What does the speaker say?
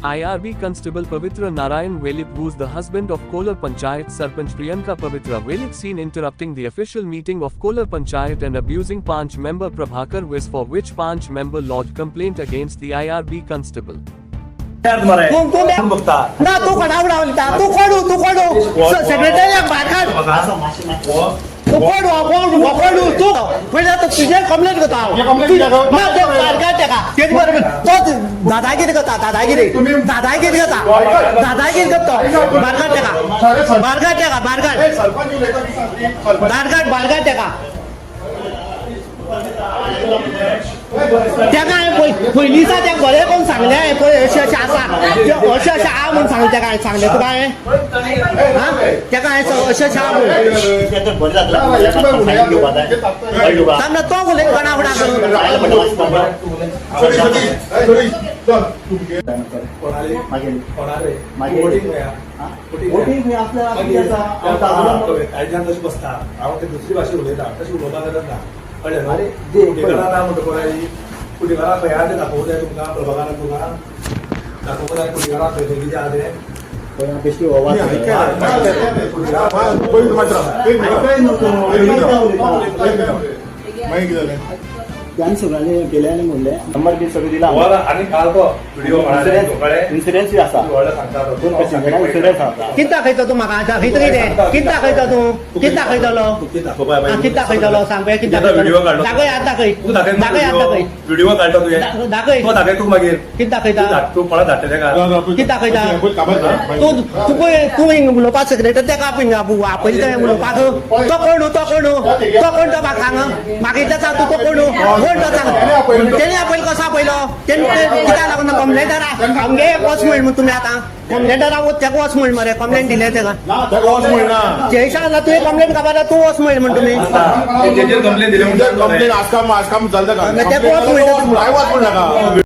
IRB Constable Pavitra Narayan Velit, who's the husband of Kolar Panchayat Sarpanch Priyanka Pavitra Velit, seen interrupting the official meeting of Kolar Panchayat and abusing Panch member Prabhakar Wis, for which Panch member lodged complaint against the IRB Constable. ना तू खडावडा बोलता तू secretary तू तू पहिले तर तुझे complaint करता दादागिरी करता दादागिरी करता बारगाट पयलींचा त्या घरे कोण सांगले पळय अशें अशें आसा अशें अशें आहा म्हूण सांगले तेका सांगले तुका हांवें तेका हांवें अशें अशें आहा म्हूण तांकां तो उलयत कोणा फुडां बसता हांव ते दुसरी भाशा उलयता तशी उलोवपाक जाता ना कळ्ळें न्हू फुडेकारा ना म्हणटा पळय फुडेकारा खंय आहा तें दाखोवंक जाय तुमकां प्रभाकाराक तुका दाखोवंक जाय फुडेकारा खंय खंय कितें आहा तें त्यांनी सगळ्यांनी गेले आनी म्हणले नंबर बी सगळें दिला आनी काल तो व्हिडिओ इन्शुरन्स आसा इन्शुरन्स आसा कितें दाखयता तूं म्हाका दाखयता कितें दाखयता तूं कितें दाखयतलो कितें दाखयतलो सांग पळय कितें दाखयता दाखय आतां दाखय व्हिडिओ काडटा तुवें दाखय तो दाखय तूं मागीर कितें दाखयता तूं कोणा धाडटा तेका कितें दाखयता तूं उलोवपाक सेक्रेटरी तेका आपयलें तें उलोवपाक तो कोण तो म्हाका सांग म्हाका इतलें सांग तूं तो कोण तेणी आपयलो कसो आपयलो कित्याक लागून कंप्लेंटरा आमगे वच म्हण तुमी आतां कंप्लेंटरा तेका वच म्हण मरे कंप्लेंट दिले तेका जयशा तुवें कंप्लेंट काबार तूं वच म्हण तुमी कंप्लेंट दिली कंप्लेंट आजकाम चलता तेका वच म्हण